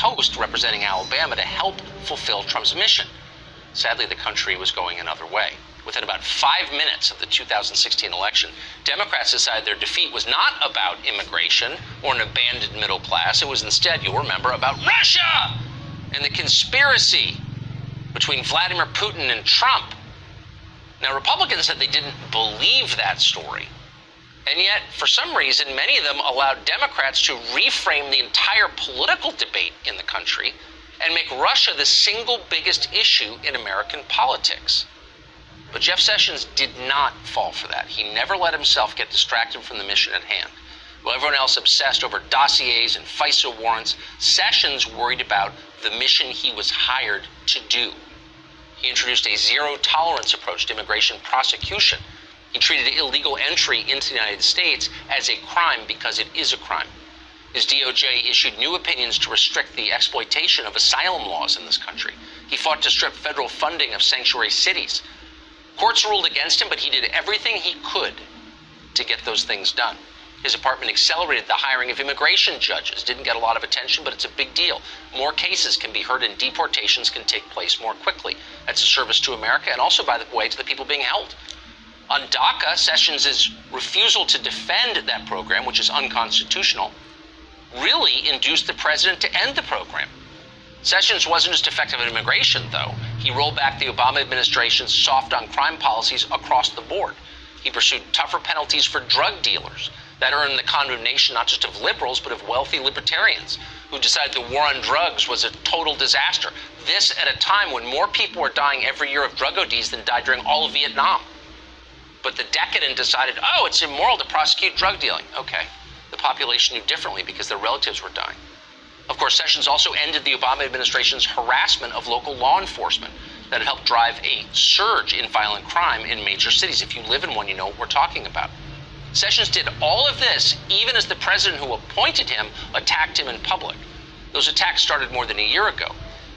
host representing Alabama to help fulfill Trump's mission. Sadly, the country was going another way. Within about 5 minutes of the 2016 election, Democrats decided their defeat was not about immigration or an abandoned middle class. It was instead, you'll remember, about Russia and the conspiracy between Vladimir Putin and Trump. Now, Republicans said they didn't believe that story. And yet, for some reason, many of them allowed Democrats to reframe the entire political debate in the country and make Russia the single biggest issue in American politics. But Jeff Sessions did not fall for that. He never let himself get distracted from the mission at hand. While everyone else obsessed over dossiers and FISA warrants, Sessions worried about the mission he was hired to do. He introduced a zero-tolerance approach to immigration prosecution. He treated illegal entry into the United States as a crime because it is a crime. His DOJ issued new opinions to restrict the exploitation of asylum laws in this country. He fought to strip federal funding of sanctuary cities. Courts ruled against him, but he did everything he could to get those things done. His department accelerated the hiring of immigration judges. Didn't get a lot of attention, but it's a big deal. More cases can be heard and deportations can take place more quickly. That's a service to America and also, by the way, to the people being held. On DACA, Sessions' refusal to defend that program, which is unconstitutional, really induced the president to end the program. Sessions wasn't just effective at immigration, though. He rolled back the Obama administration's soft on crime policies across the board. He pursued tougher penalties for drug dealers that earned the condemnation not just of liberals, but of wealthy libertarians who decided the war on drugs was a total disaster. This at a time when more people were dying every year of drug ODs than died during all of Vietnam. But the decadent decided, oh, it's immoral to prosecute drug dealing. Okay, the population knew differently because their relatives were dying. Of course, Sessions also ended the Obama administration's harassment of local law enforcement that had helped drive a surge in violent crime in major cities. If you live in one, you know what we're talking about. Sessions did all of this even as the president who appointed him attacked him in public. Those attacks started more than a year ago.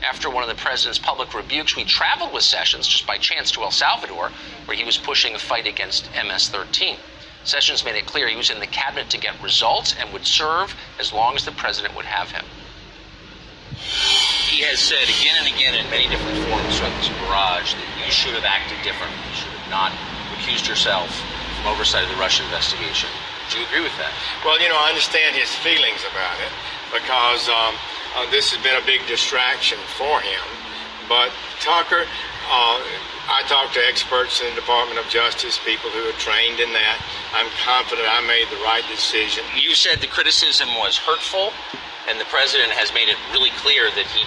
After one of the president's public rebukes, we traveled with Sessions just by chance to El Salvador, where he was pushing a fight against MS-13. Sessions made it clear he was in the cabinet to get results and would serve as long as the president would have him. He has said again and again in many different forums throughout this barrage that you should have acted differently. You should have not recused yourself from oversight of the Russia investigation. Do you agree with that? Well, you know, I understand his feelings about it because this has been a big distraction for him. But Tucker, I talked to experts in the Department of Justice, people who are trained in that. I'm confident I made the right decision. You said the criticism was hurtful, and the president has made it really clear that he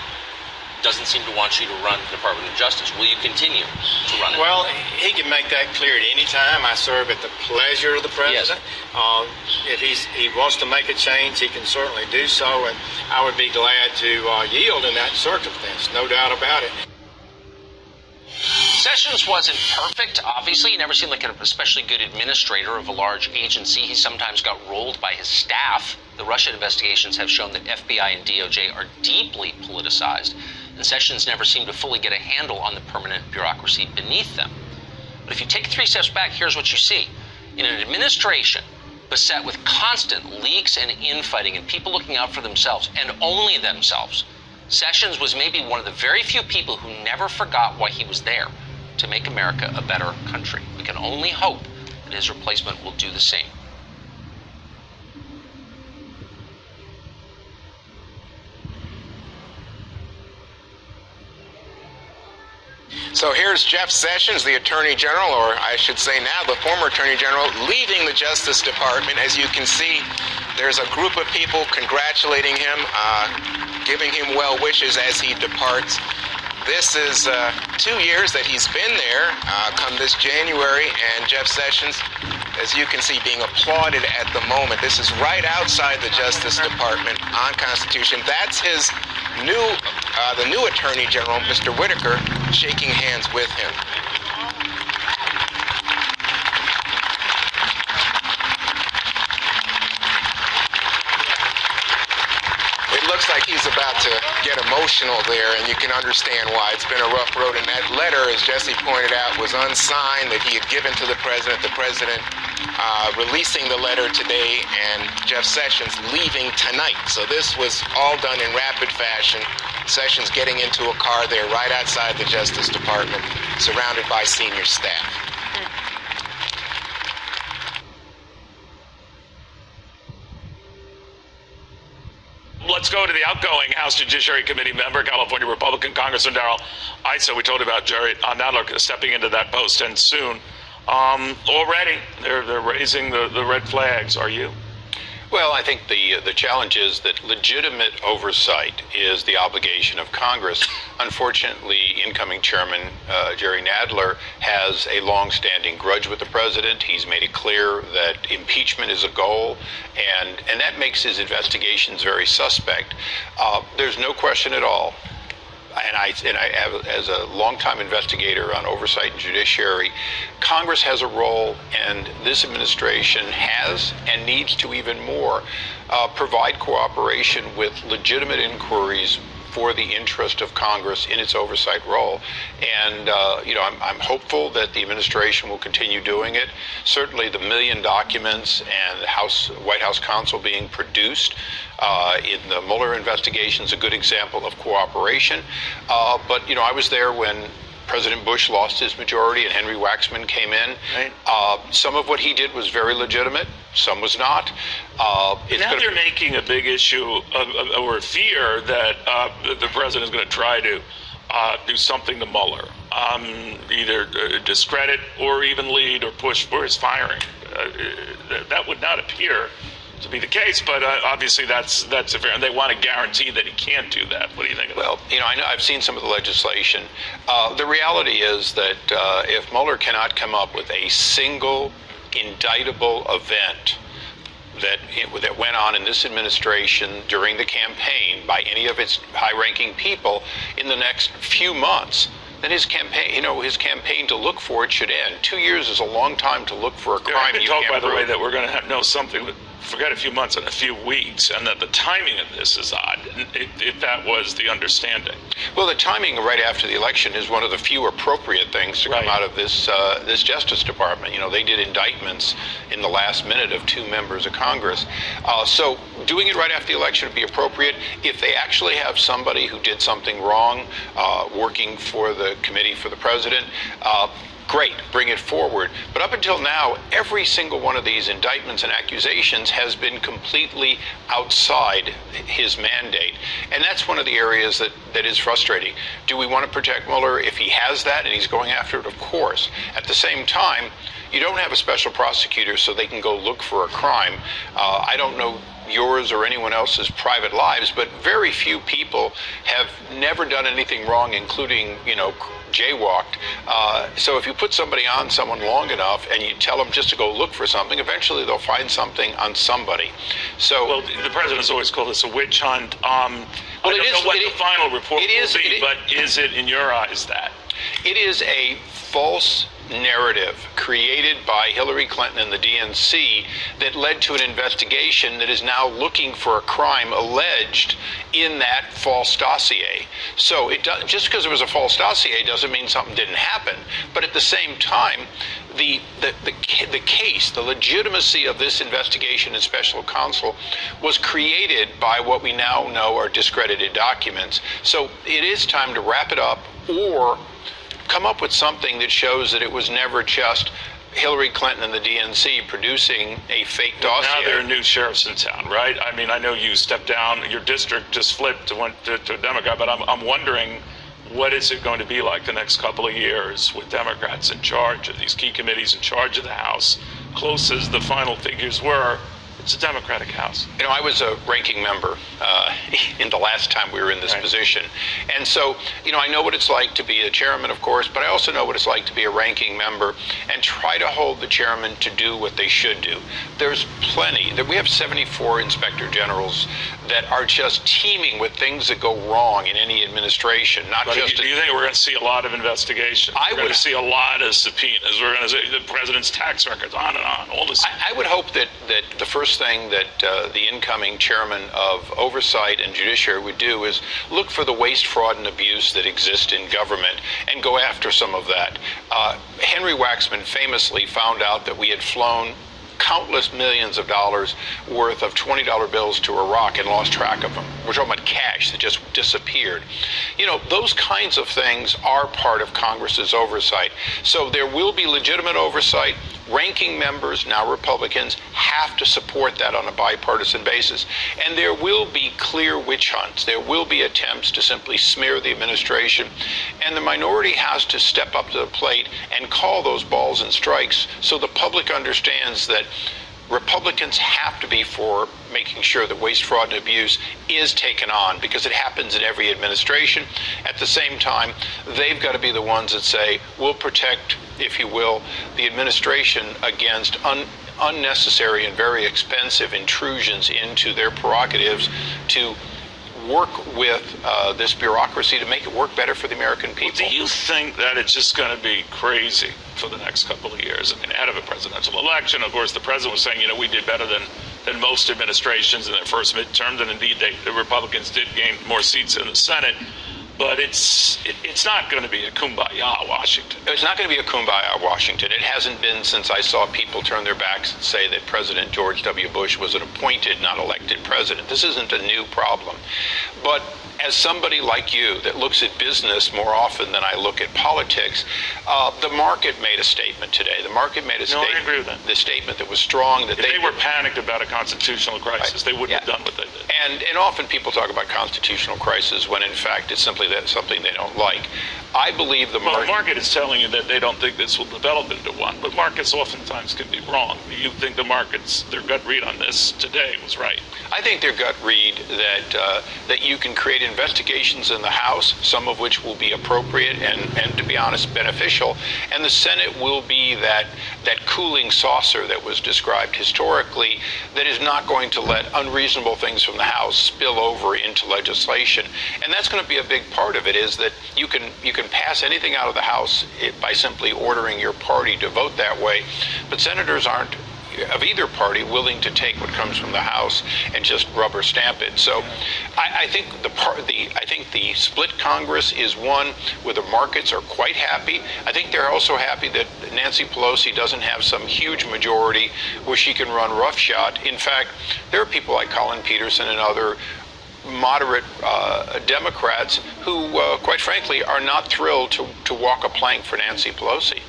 doesn't seem to want you to run the Department of Justice. Will you continue to run it? Well, he can make that clear at any time. I serve at the pleasure of the president. Yes. If he wants to make a change, he can certainly do so, and I would be glad to yield in that circumstance, no doubt about it. Sessions wasn't perfect, obviously. He never seemed like an especially good administrator of a large agency. He sometimes got rolled by his staff. The Russia investigations have shown that FBI and DOJ are deeply politicized, and Sessions never seemed to fully get a handle on the permanent bureaucracy beneath them. But if you take 3 steps back, here's what you see. In an administration beset with constant leaks and infighting and people looking out for themselves and only themselves, Sessions was maybe one of the very few people who never forgot why he was there, to make America a better country. We can only hope that his replacement will do the same. So here's Jeff Sessions, the Attorney General, or I should say now the former Attorney General, leaving the Justice Department. As you can see, there's a group of people congratulating him, giving him well wishes as he departs. This is 2 years that he's been there, come this January, and Jeff Sessions, as you can see, being applauded at the moment. This is right outside the Justice Department on Constitution. That's his the new Attorney General, Mr. Whitaker, shaking hands with him. It looks like like he's about to get emotional there, and you can understand why. It's been a rough road, and that letter, as Jesse pointed out, was unsigned that he had given to the president. The president releasing the letter today, and Jeff Sessions leaving tonight. So this was all done in rapid fashion. Sessions getting into a car there right outside the Justice Department, surrounded by senior staff. Let's go to the outgoing House Judiciary Committee member, California Republican Congressman Darrell Issa. We told you about Jerry Nadler stepping into that post, and soon. Already, they're raising the red flags. Are you? Well, I think the challenge is that legitimate oversight is the obligation of Congress. Unfortunately, incoming Chairman Jerry Nadler has a long-standing grudge with the president. He's made it clear that impeachment is a goal, and that makes his investigations very suspect. There's no question at all. And I have, as a longtime investigator on oversight and judiciary, Congress has a role, and this administration has and needs to even more provide cooperation with legitimate inquiries for the interest of Congress in its oversight role. And, I'm hopeful that the administration will continue doing it. Certainly the million documents and White House counsel being produced in the Mueller investigation is a good example of cooperation. But I was there when President Bush lost his majority and Henry Waxman came in. Right. Some of what he did was very legitimate. Some was not. Now they're making a big issue or fear that the president is going to try to do something to Mueller, either discredit or even lead or push for his firing. That would not appear to be the case, but obviously that's a fair, and they want to guarantee that he can't do that. What do you think of that? Well, I know I've seen some of the legislation. The reality is that if Mueller cannot come up with a single indictable event that went on in this administration during the campaign by any of its high-ranking people in the next few months, then his campaign to look for it should end. 2 years is a long time to look for a crime. I've been told, by the way, that we're going to know something. Forget a few months and a few weeks, and that the timing of this is odd, if that was the understanding. Well, the timing right after the election is one of the few appropriate things to come out of this Justice Department. They did indictments in the last minute of 2 members of Congress. So doing it right after the election would be appropriate. If they actually have somebody who did something wrong working for the committee for the president, great, bring it forward. But up until now, every single one of these indictments and accusations has been completely outside his mandate. And that's one of the areas that is frustrating. Do we want to protect Mueller if he has that and he's going after it? Of course. At the same time, you don't have a special prosecutor so they can go look for a crime. I don't know yours or anyone else's private lives, but very few people have never done anything wrong, including, jaywalked. So if you put somebody on someone long enough and you tell them just to go look for something, eventually they'll find something on somebody. So, well, the president's always called this a witch hunt. I don't know what the final report will be, but is it, in your eyes, that? It is a false narrative created by Hillary Clinton and the DNC that led to an investigation that is now looking for a crime alleged in that false dossier. So just because it was a false dossier doesn't mean something didn't happen. But at the same time, the case, the legitimacy of this investigation and special counsel was created by what we now know are discredited documents. So it is time to wrap it up or come up with something that shows that it was never just Hillary Clinton and the DNC producing a fake dossier. Now there are new sheriffs in town, right? I mean, I know you stepped down, your district just flipped, went to a Democrat, but I'm wondering, what is it going to be like the next couple of years with Democrats in charge of these key committees, in charge of the House? Close as the final figures were, it's a Democratic House. I was a ranking member in the last time we were in this position. And so, I know what it's like to be a chairman, of course, but I also know what it's like to be a ranking member and try to hold the chairman to do what they should do. There's plenty. We have 74 inspector generals that are just teeming with things that go wrong in any administration. Do you think we're going to see a lot of investigation? We're going to see a lot of subpoenas. We're going to see the president's tax records, on and on, all this. I would hope that the first first thing that the incoming chairman of Oversight and Judiciary would do is look for the waste, fraud, and abuse that exist in government and go after some of that. Henry Waxman famously found out that we had flown countless millions of dollars worth of $20 bills to Iraq and lost track of them. We're talking about cash that just disappeared. You know, those kinds of things are part of Congress's oversight. So there will be legitimate oversight. Ranking members, now Republicans, have to support that on a bipartisan basis. And there will be clear witch hunts. There will be attempts to simply smear the administration. And the minority has to step up to the plate and call those balls and strikes so the public understands that Republicans have to be for making sure that waste, fraud, and abuse is taken on, because it happens in every administration. At the same time, they've got to be the ones that say, we'll protect, if you will, the administration against unnecessary and very expensive intrusions into their prerogatives to work with this bureaucracy to make it work better for the American people. Well, do you think that it's just going to be crazy for the next couple of years? I mean, ahead of a presidential election, of course, the president was saying, you know, we did better than most administrations in their first midterm, and indeed the Republicans did gain more seats in the Senate. But it's not going to be a kumbaya Washington. It's not going to be a kumbaya Washington. It hasn't been since I saw people turn their backs and say that President George W. Bush was an appointed, not elected president. This isn't a new problem. But as somebody like you that looks at business more often than I look at politics, the market made a statement today. The market made a statement. I agree with that. The statement that was strong. That if they were panicked about a constitutional crisis, they wouldn't have done what they did. And often people talk about constitutional crisis when in fact it's simply that something they don't like. I believe the market... Well, the market is telling you that they don't think this will develop into one, but markets oftentimes can be wrong. You think the markets, their gut read on this today was right? I think their gut read that you can create investigations in the House, some of which will be appropriate and to be honest, beneficial, and the Senate will be that cooling saucer that was described historically that is not going to let unreasonable things from the House spill over into legislation. And that's going to be a big part of it, is that you can pass anything out of the House by simply ordering your party to vote that way, but senators aren't of either party willing to take what comes from the House and just rubber stamp it. So I think the split Congress is one where the markets are quite happy. I think they're also happy that Nancy Pelosi doesn't have some huge majority where she can run roughshod. In fact, there are people like Colin Peterson and other moderate Democrats who, quite frankly, are not thrilled to walk a plank for Nancy Pelosi.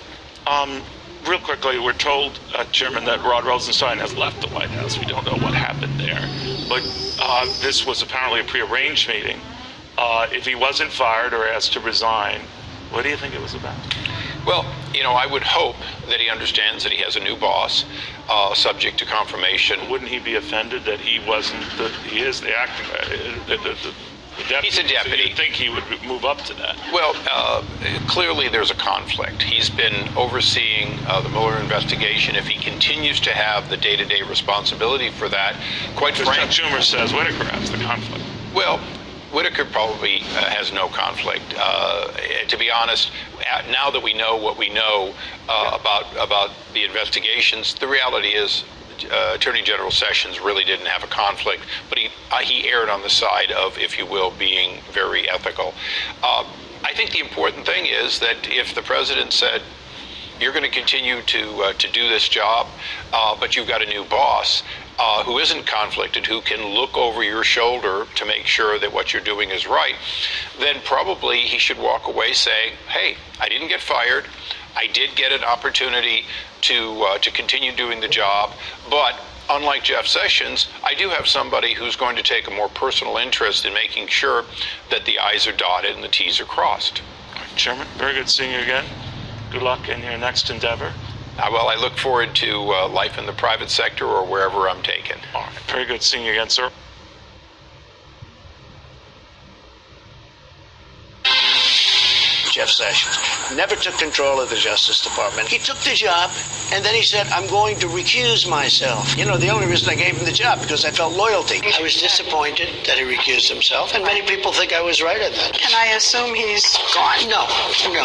Real quickly, we're told, Chairman, that Rod Rosenstein has left the White House. We don't know what happened there. But this was apparently a prearranged meeting. If he wasn't fired or asked to resign, what do you think it was about? Well, you know, I would hope that he understands that he has a new boss, subject to confirmation. Wouldn't he be offended that he wasn't he is the acting, the deputy? He's a deputy. So you'd think he would move up to that. Well, clearly there's a conflict. He's been overseeing the Mueller investigation. If he continues to have the day-to-day responsibility for that, quite frankly... Chuck Schumer says Whitaker has the conflict. Well, Whitaker probably has no conflict. To be honest, now that we know what we know about the investigations, the reality is Attorney General Sessions really didn't have a conflict, but he erred on the side of, if you will, being very ethical. I think the important thing is that if the president said, you're going to continue to do this job, but you've got a new boss who isn't conflicted, who can look over your shoulder to make sure that what you're doing is right, then probably he should walk away saying, hey, I didn't get fired. I did get an opportunity to continue doing the job, but unlike Jeff Sessions, I do have somebody who's going to take a more personal interest in making sure that the I's are dotted and the T's are crossed. Chairman, very good seeing you again. Good luck in your next endeavor. Well, I look forward to life in the private sector or wherever I'm taken. All right, very good seeing you again, sir. Jeff Sessions. Never took control of the Justice Department. He took the job, and then he said, I'm going to recuse myself. You know, the only reason I gave him the job, because I felt loyalty. I was disappointed that he recused himself, and many people think I was right on that. Can I assume he's gone? No,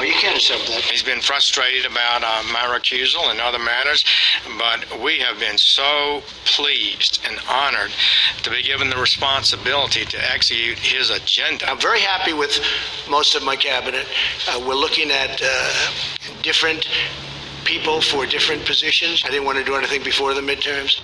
you can't assume that. He's been frustrated about my recusal and other matters, but we have been so pleased and honored to be given the responsibility to execute his agenda. I'm very happy with most of my cabinet. We're looking at different people for different positions. I didn't want to do anything before the midterms.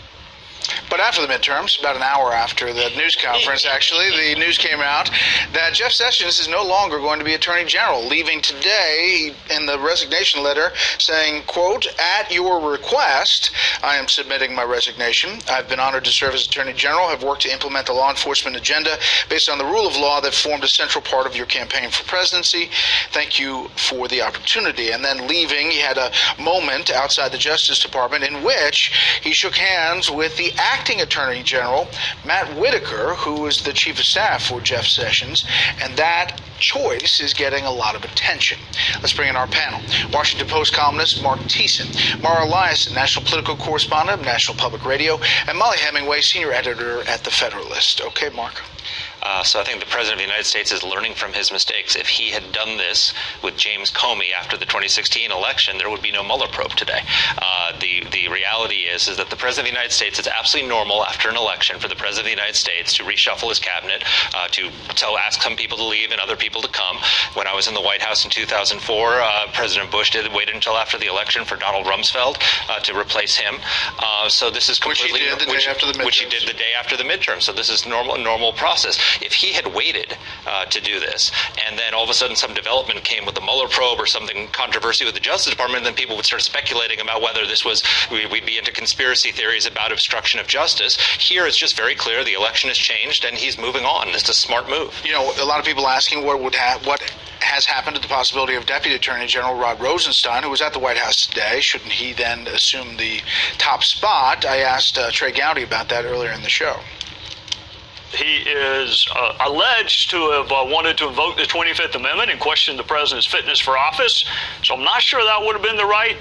But after the midterms, about an hour after the news conference, actually, the news came out that Jeff Sessions is no longer going to be Attorney General, leaving today in the resignation letter saying, quote, at your request, I am submitting my resignation. I've been honored to serve as Attorney General, have worked to implement the law enforcement agenda based on the rule of law that formed a central part of your campaign for presidency. Thank you for the opportunity. And then leaving, he had a moment outside the Justice Department in which he shook hands with the acting Attorney General, Matt Whitaker, who is the Chief of Staff for Jeff Sessions, and that choice is getting a lot of attention. Let's bring in our panel. Washington Post columnist Mark Thiessen, Mara Eliason, national political correspondent of National Public Radio, and Molly Hemingway, senior editor at The Federalist. Okay, Mark. So I think the President of the United States is learning from his mistakes. If he had done this with James Comey after the 2016 election, there would be no Mueller probe today. The reality is that the President of the United States, it's absolutely normal after an election for the President of the United States to reshuffle his cabinet, to ask some people to leave and other people to come. When I was in the White House in 2004, President Bush waited until after the election for Donald Rumsfeld to replace him. So this is completely which he did the day after the midterm. So this is normal process. If he had waited to do this, and then all of a sudden some development came with the Mueller probe or something controversy with the Justice Department, then people would start speculating about whether this was, we'd be into conspiracy theories about obstruction of justice. Here it's just very clear the election has changed and he's moving on. It's a smart move. You know, a lot of people asking what has happened to the possibility of Deputy Attorney General Rod Rosenstein, who was at the White House today. Shouldn't he then assume the top spot? I asked Trey Gowdy about that earlier in the show. He is alleged to have wanted to invoke the 25th Amendment and question the president's fitness for office. So I'm not sure that would have been the right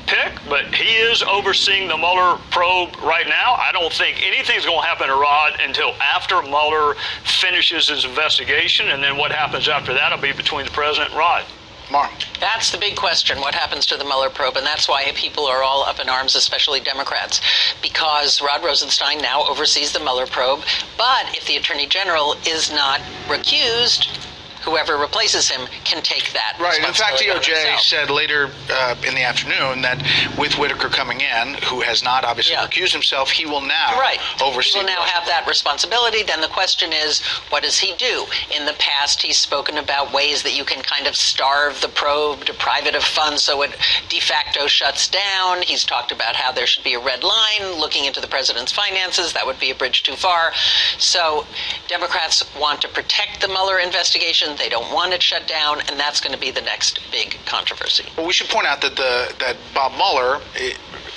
pick, but he is overseeing the Mueller probe right now. I don't think anything's going to happen to Rod until after Mueller finishes his investigation, and then what happens after that will be between the president and Rod. Mark. That's the big question, what happens to the Mueller probe, and that's why people are all up in arms, especially Democrats, because Rod Rosenstein now oversees the Mueller probe, but if the Attorney General is not recused, whoever replaces him can take that right. In fact, DOJ himself. said later in the afternoon that with Whitaker coming in, who has not obviously recused himself, he will now oversee. He will now have that responsibility. Then the question is, what does he do? In the past, he's spoken about ways that you can kind of starve the probe, deprive it of funds so it de facto shuts down. He's talked about how there should be a red line looking into the president's finances. That would be a bridge too far. So Democrats want to protect the Mueller investigation. They don't want it shut down, and that's going to be the next big controversy. Well, we should point out that that Bob Mueller,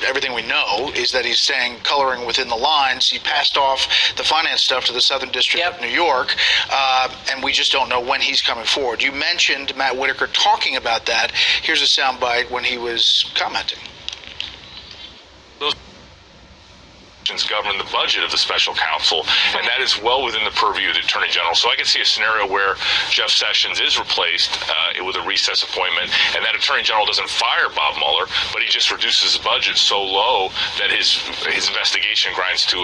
everything we know is that he's staying coloring within the lines. He passed off the finance stuff to the Southern District of New York, and we just don't know when he's coming forward. You mentioned Matt Whitaker talking about that. Here's a soundbite when he was commenting. Govern the budget of the special counsel, and that is well within the purview of the Attorney General. So I can see a scenario where Jeff Sessions is replaced with a recess appointment, and that Attorney General doesn't fire Bob Mueller, but he just reduces his budget so low that his investigation grinds to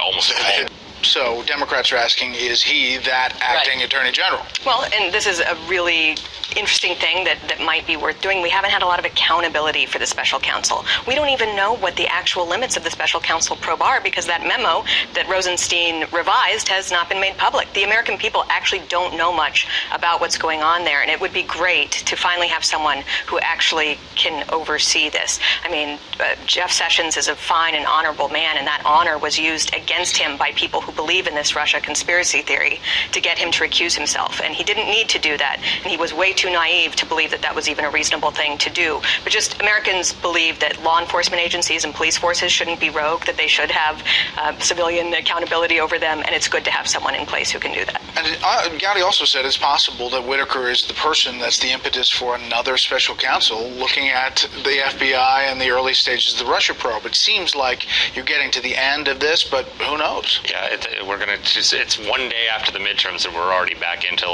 almost a halt. So Democrats are asking, is he that acting Attorney General? Well, and this is a really interesting thing that might be worth doing. We haven't had a lot of accountability for the special counsel. We don't even know what the actual limits of the special counsel probe are because that memo that Rosenstein revised has not been made public. The American people actually don't know much about what's going on there, and it would be great to finally have someone who actually can oversee this. I mean, Jeff Sessions is a fine and honorable man, and that honor was used against him by people who believe in this Russia conspiracy theory to get him to recuse himself. And he didn't need to do that. And he was way too naive to believe that that was even a reasonable thing to do. But just Americans believe that law enforcement agencies and police forces shouldn't be rogue, that they should have civilian accountability over them, and it's good to have someone in place who can do that. And Gowdy also said it's possible that Whitaker is the person that's the impetus for another special counsel looking at the FBI and the early stages of the Russia probe. It seems like you're getting to the end of this, but who knows? Yeah, it's one day after the midterms and we're already back into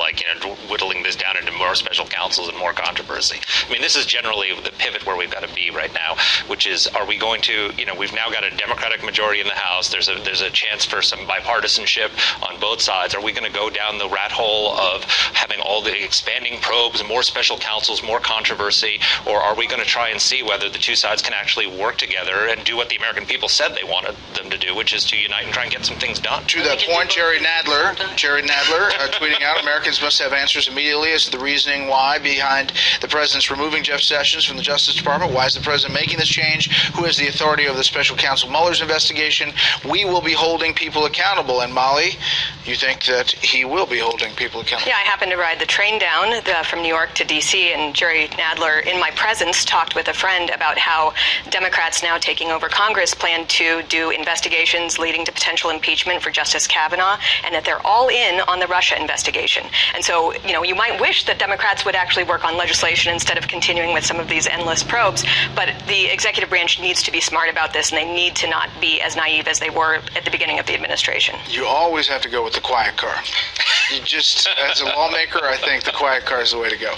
whittling this down into more special counsels and more controversy. I mean, this is generally the pivot where we've got to be right now, which is, are we going to, we've now got a Democratic majority in the House. There's a chance for some bipartisanship on both sides. Are we going to go down the rat hole of having all the expanding probes and more special counsels, more controversy, or are we going to try and see whether the two sides can actually work together and do what the American people said they wanted them to do, which is to unite and try and get some things done? To that point, Jerry Nadler tweeting out, Americans must have answers immediately as to the reasoning why behind the president's removing Jeff Sessions from the Justice Department. Why is the president making this change? Who has the authority over the special counsel Mueller's investigation? We will be holding people accountable. And Molly, you think that he will be holding people accountable? Yeah, I happened to ride the train down from New York to D.C., and Jerry Nadler, in my presence, talked with a friend about how Democrats now taking over Congress plan to do investigations leading to potential impeachment for Justice Kavanaugh, and that they're all in on the Russia investigation. And so, you might wish that Democrats would actually work on legislation instead of continuing with some of these endless probes, but the executive branch needs to be smart about this, and they need to not be as naive as they were at the beginning of the administration. You always have to go with the quiet car. You just, as a lawmaker, I think the quiet car is the way to go.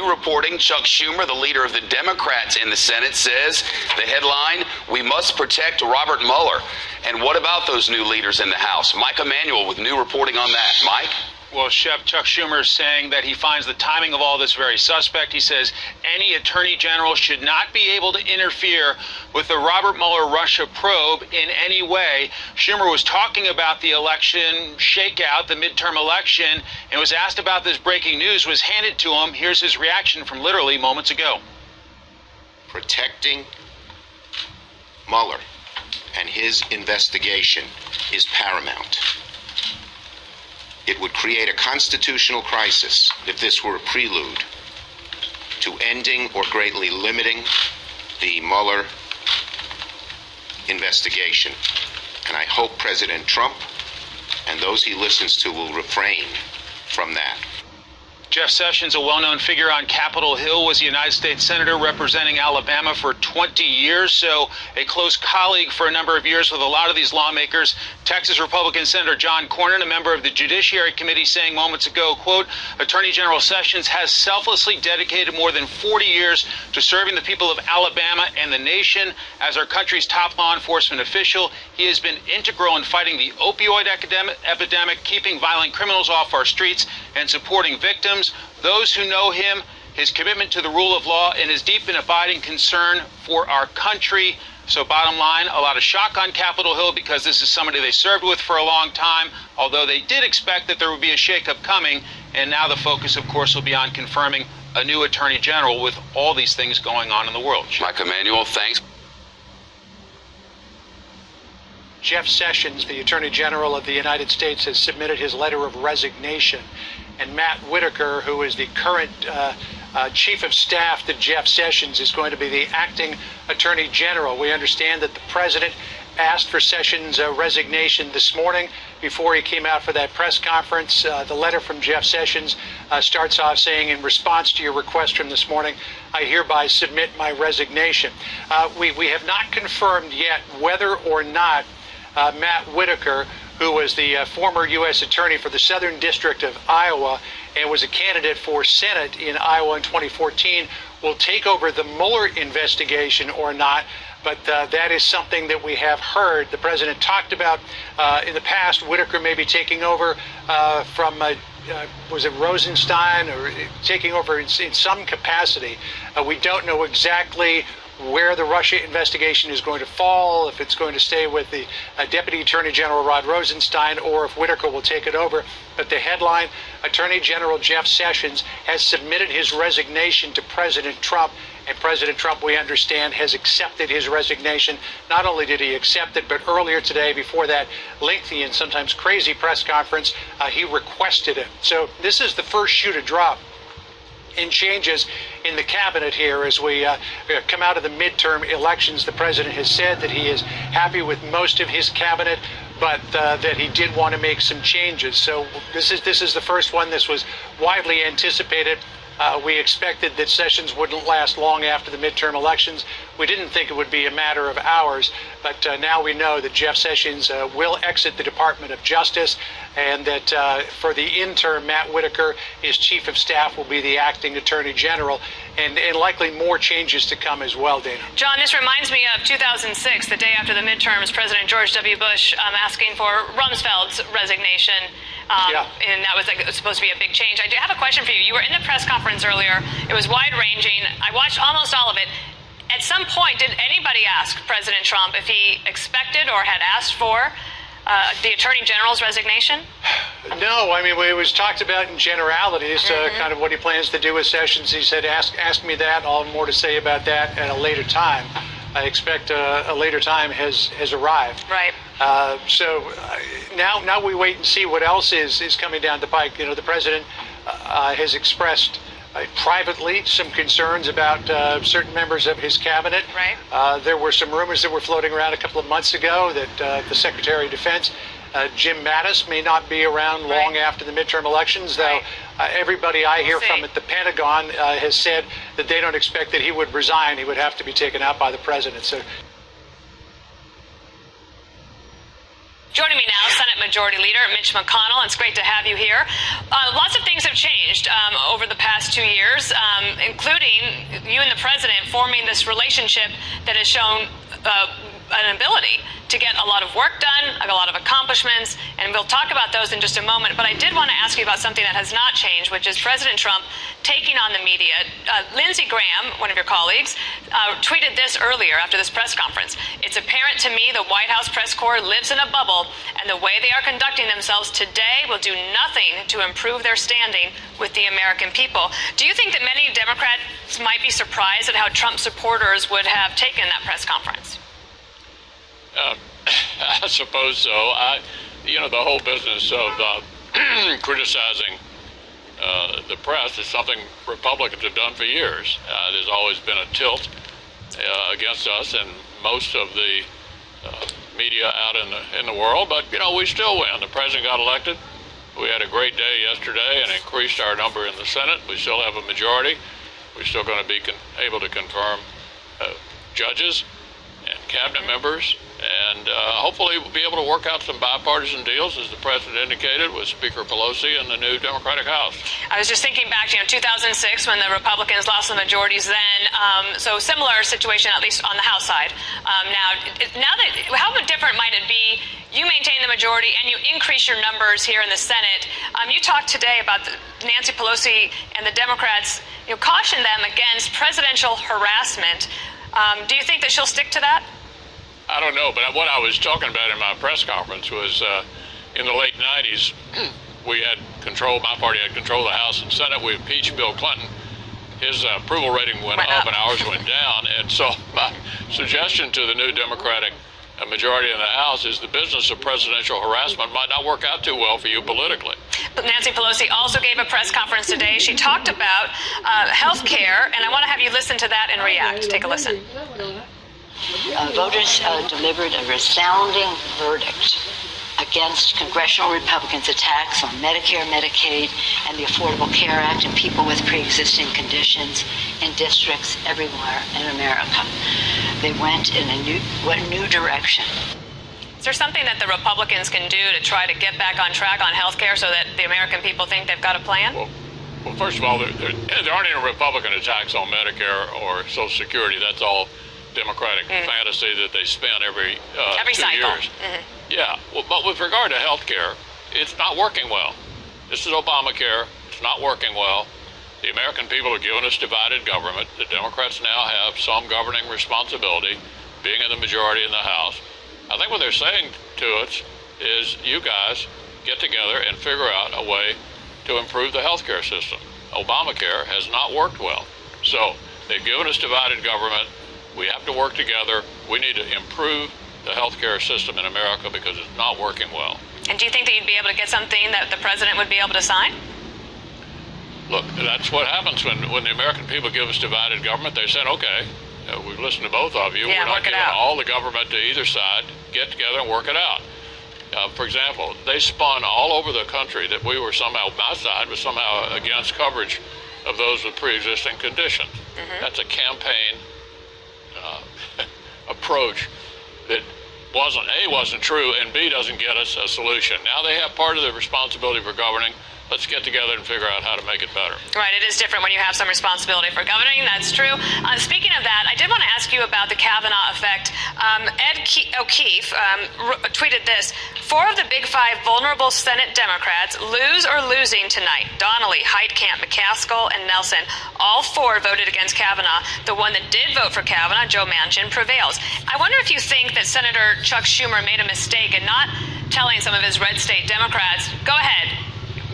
Reporting, Chuck Schumer, the leader of the Democrats in the Senate, says, the headline, "We must protect Robert Mueller." And what about those new leaders in the House? Mike Emanuel with new reporting on that. Mike? Well, Chef, Chuck Schumer is saying that he finds the timing of all this very suspect. He says any attorney general should not be able to interfere with the Robert Mueller Russia probe in any way. Schumer was talking about the election shakeout, the midterm election, and was asked about this breaking news, was handed to him. Here's his reaction from literally moments ago. Protecting Mueller and his investigation is paramount. It would create a constitutional crisis if this were a prelude to ending or greatly limiting the Mueller investigation. And I hope President Trump and those he listens to will refrain from that. Jeff Sessions, a well-known figure on Capitol Hill, was a United States Senator representing Alabama for 20 years, so a close colleague for a number of years with a lot of these lawmakers. Texas Republican Senator John Cornyn, a member of the Judiciary Committee, saying moments ago, quote, Attorney General Sessions has selflessly dedicated more than 40 years to serving the people of Alabama and the nation. As our country's top law enforcement official, he has been integral in fighting the opioid epidemic, keeping violent criminals off our streets, and supporting victims. Those who know him, his commitment to the rule of law, and his deep and abiding concern for our country. So bottom line, a lot of shock on Capitol Hill because this is somebody they served with for a long time, although they did expect that there would be a shakeup coming. And now the focus, of course, will be on confirming a new attorney general with all these things going on in the world. Mike Emanuel, thanks. Jeff Sessions, the Attorney General of the United States, has submitted his letter of resignation. And Matt Whitaker, who is the current Chief of Staff to Jeff Sessions, is going to be the acting Attorney General. We understand that the President asked for Sessions' resignation this morning before he came out for that press conference. The letter from Jeff Sessions starts off saying, in response to your request from this morning, I hereby submit my resignation. We have not confirmed yet whether or not Matt Whitaker, who was the former U.S. Attorney for the Southern District of Iowa and was a candidate for Senate in Iowa in 2014, will take over the Mueller investigation or not. But that is something that we have heard. The president talked about in the past, Whitaker may be taking over from, was it Rosenstein, or taking over in some capacity. We don't know exactly where the Russia investigation is going to fall, if it's going to stay with the Deputy Attorney General Rod Rosenstein, or if Whitaker will take it over. But the headline, Attorney General Jeff Sessions has submitted his resignation to President Trump, and President Trump, we understand, has accepted his resignation. Not only did he accept it, but earlier today, before that lengthy and sometimes crazy press conference, he requested it. So this is the first shoe to drop in changes in the cabinet here as we come out of the midterm elections. The president has said that he is happy with most of his cabinet, but that he did want to make some changes. So this is the first one. This was widely anticipated. We expected that Sessions wouldn't last long after the midterm elections. We didn't think it would be a matter of hours, but now we know that Jeff Sessions will exit the Department of Justice, and that for the interim, Matt Whitaker, his Chief of Staff, will be the acting Attorney General, and likely more changes to come as well, Dana. John, this reminds me of 2006, the day after the midterms, President George W. Bush asking for Rumsfeld's resignation. And that was supposed to be a big change. I do have a question for you. You were in the press conference earlier. It was wide-ranging. I watched almost all of it. At some point, did anybody ask President Trump if he expected or had asked for the Attorney General's resignation? No, I mean, it was talked about in generalities, kind of what he plans to do with Sessions. He said, ask me that. I'll have more to say about that at a later time. I expect a later time has arrived. Right. So now we wait and see what else is coming down the pike. You know, the president has expressed privately some concerns about certain members of his cabinet. Right. There were some rumors that were floating around a couple of months ago that the Secretary of Defense, Jim Mattis, may not be around long after the midterm elections, though everybody I hear from at the Pentagon has said that they don't expect that he would resign. He would have to be taken out by the president. So. Joining me now, Senate Majority Leader Mitch McConnell. It's great to have you here. Lots of things have changed over the past 2 years, including you and the president forming this relationship that has shown an ability to get a lot of work done, a lot of accomplishments, and we'll talk about those in just a moment. But I did want to ask you about something that has not changed, which is President Trump taking on the media. Lindsey Graham, one of your colleagues, tweeted this earlier after this press conference. It's apparent to me the White House press corps lives in a bubble, and the way they are conducting themselves today will do nothing to improve their standing with the American people. Do you think that many Democrats might be surprised at how Trump supporters would have taken that press conference? I suppose so. The whole business of criticizing the press is something Republicans have done for years. There's always been a tilt against us and most of the media out in the world, but we still win. The president got elected. We had a great day yesterday and increased our number in the Senate. We still have a majority. We're still going to be able to confirm judges and cabinet members, and hopefully we'll be able to work out some bipartisan deals, as the president indicated, with Speaker Pelosi and the new Democratic House. I was just thinking back to 2006 when the Republicans lost the majorities then. So similar situation, at least on the House side. How different might it be? You maintain the majority and you increase your numbers here in the Senate. You talked today about Nancy Pelosi and the Democrats. You cautioned them against presidential harassment. Do you think that she'll stick to that? I don't know, but what I was talking about in my press conference was in the late 90s, we had control, my party had control of the House and Senate. We impeached Bill Clinton. His approval rating went up and ours went down. And so my suggestion to the new Democratic majority in the House is the business of presidential harassment might not work out too well for you politically. But Nancy Pelosi also gave a press conference today. She talked about health care, and I want to have you listen to that and react. Take a listen. Voters delivered a resounding verdict against congressional Republicans' attacks on Medicare, Medicaid, and the Affordable Care Act and people with pre-existing conditions in districts everywhere in America. They went in a new direction. Is there something that the Republicans can do to try to get back on track on health care so that the American people think they've got a plan? Well, first of all, there aren't any Republican attacks on Medicare or Social Security. That's all Democratic fantasy that they spend every 2 cycle. years. Yeah, well, but with regard to health care, it's not working well. This is Obamacare. It's not working well. The American people are giving us divided government. The Democrats now have some governing responsibility, being in the majority in the House. I think what they're saying to us is, you guys get together and figure out a way to improve the health care system. Obamacare has not worked well. So they've given us divided government. We have to work together. We need to improve the health care system in America because it's not working well. And do you think that you'd be able to get something that the president would be able to sign? Look, that's what happens when the American people give us divided government. They said, okay, we've listened to both of you. Yeah, we're not giving all the government to either side. Get together and work it out. For example, they spun all over the country that we were somehow, my side was somehow against coverage of those with pre-existing conditions. That's a campaign approach that wasn't true, and B, doesn't get us a solution. Now they have part of the responsibility for governing. Let's get together and figure out how to make it better. Right, it is different when you have some responsibility for governing. That's true. Speaking of that, I did want to ask you about the Kavanaugh effect. Ed O'Keefe tweeted this: 4 of the big 5 vulnerable Senate Democrats lose or losing tonight. Donnelly, Heitkamp, McCaskill, and Nelson. All 4 voted against Kavanaugh. The one that did vote for Kavanaugh, Joe Manchin, prevails. I wonder if you think that Senator Chuck Schumer made a mistake in not telling some of his red state Democrats, go ahead,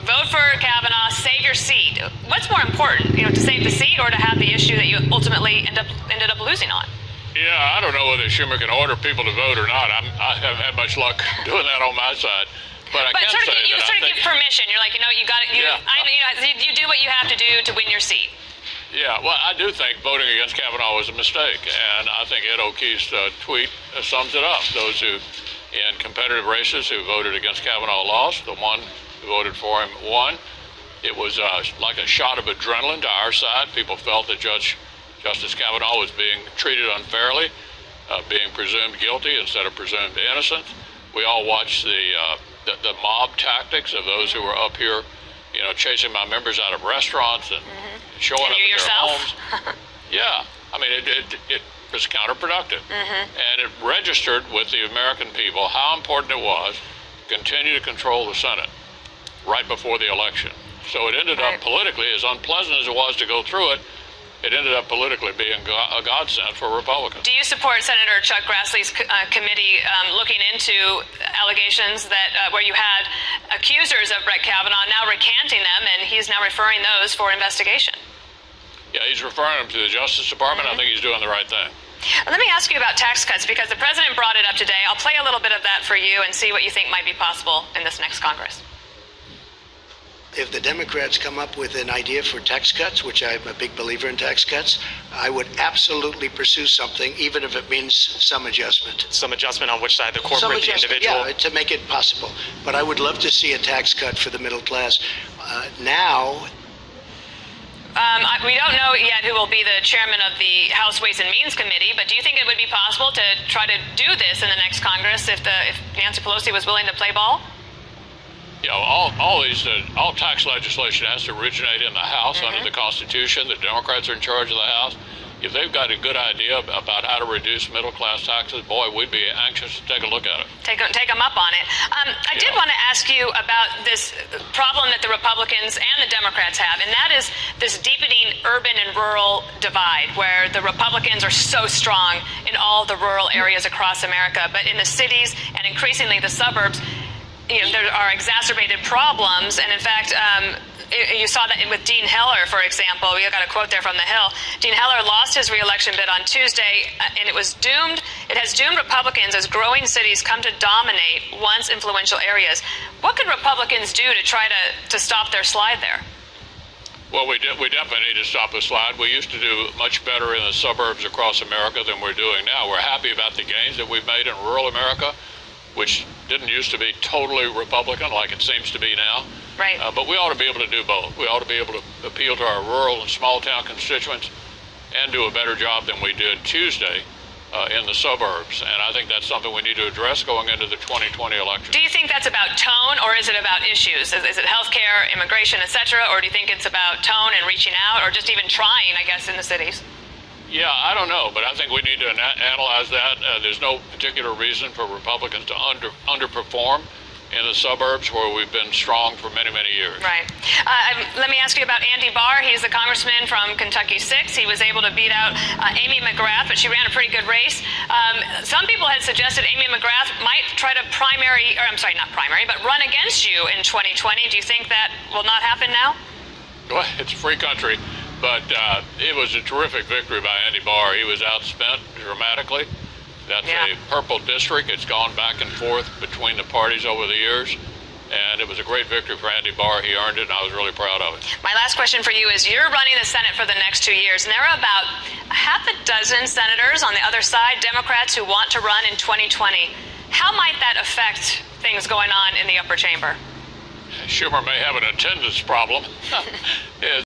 vote for Kavanaugh, save your seat. What's more important, to save the seat or to have the issue that you ultimately ended up losing on? Yeah, I don't know whether Schumer can order people to vote or not. I haven't had much luck doing that on my side. But I can say you that give permission. You're like, you got it. You do what you have to do to win your seat. Yeah, well, I do think voting against Kavanaugh was a mistake, and I think Ed O'Keefe's tweet sums it up. Those who, in competitive races, who voted against Kavanaugh lost. The one who voted for him won. It was like a shot of adrenaline to our side. People felt that Justice Kavanaugh was being treated unfairly, being presumed guilty instead of presumed innocent. We all watched the mob tactics of those who were up here, chasing my members out of restaurants and showing up at their homes. Yeah, I mean, it was counterproductive. And it registered with the American people how important it was to continue to control the Senate right before the election. So it ended up politically, as unpleasant as it was to go through it, it ended up politically being a godsend for Republicans. Do you support Senator Chuck Grassley's committee looking into allegations that where you had accusers of Brett Kavanaugh now recanting them, and he's now referring those for investigation? Yeah, he's referring them to the Justice Department. I think he's doing the right thing. Let me ask you about tax cuts, because the president brought it up today. I'll play a little bit of that for you and see what you think might be possible in this next Congress. if the Democrats come up with an idea for tax cuts, which I'm a big believer in tax cuts, I would absolutely pursue something, even if it means some adjustment. Some adjustment on which side, the corporate, the individual? Yeah, to make it possible. But I would love to see a tax cut for the middle class. Now, we don't know yet who will be the chairman of the House Ways and Means Committee, but do you think it would be possible to try to do this in the next Congress if Nancy Pelosi was willing to play ball? Yeah, all tax legislation has to originate in the House under the Constitution. The Democrats are in charge of the House. If they've got a good idea about how to reduce middle-class taxes, boy, we'd be anxious to take a look at it. Take them up on it. I did want to ask you about this problem that the Republicans and the Democrats have, and that is this deepening urban and rural divide, where the Republicans are so strong in all the rural areas across America, but in the cities and increasingly the suburbs, there are exacerbated problems. And in fact, you saw that with Dean Heller, for example. We got a quote there from The Hill. Dean Heller lost his re-election bid on Tuesday, and it has doomed Republicans as growing cities come to dominate once influential areas. What could Republicans do to try to stop their slide there? Well, we definitely need to stop the slide. We used to do much better in the suburbs across America than we're doing now. We're happy about the gains that we've made in rural America, which didn't used to be totally Republican like it seems to be now. Right. But we ought to be able to do both. We ought to be able to appeal to our rural and small town constituents and do a better job than we did Tuesday in the suburbs. And I think that's something we need to address going into the 2020 election. Do you think that's about tone, or is it about issues? Is it healthcare, immigration, et cetera, or do you think it's about tone and reaching out, or just even trying, I guess, in the cities? Yeah, I don't know, but I think we need to analyze that. There's no particular reason for Republicans to underperform in the suburbs where we've been strong for many, many years. Right. Let me ask you about Andy Barr. He's the congressman from Kentucky 6. He was able to beat out Amy McGrath, but she ran a pretty good race. Some people had suggested Amy McGrath might try to run against you in 2020. Do you think that will not happen now? Well, it's a free country, but it was a terrific victory by Andy Barr. He was outspent dramatically. That's a purple district. It's gone back and forth between the parties over the years, and it was a great victory for Andy Barr. He earned it, and I was really proud of it. My last question for you is, you're running the Senate for the next 2 years, and there are about half a dozen senators on the other side, Democrats, who want to run in 2020. How might that affect things going on in the upper chamber? Schumer may have an attendance problem.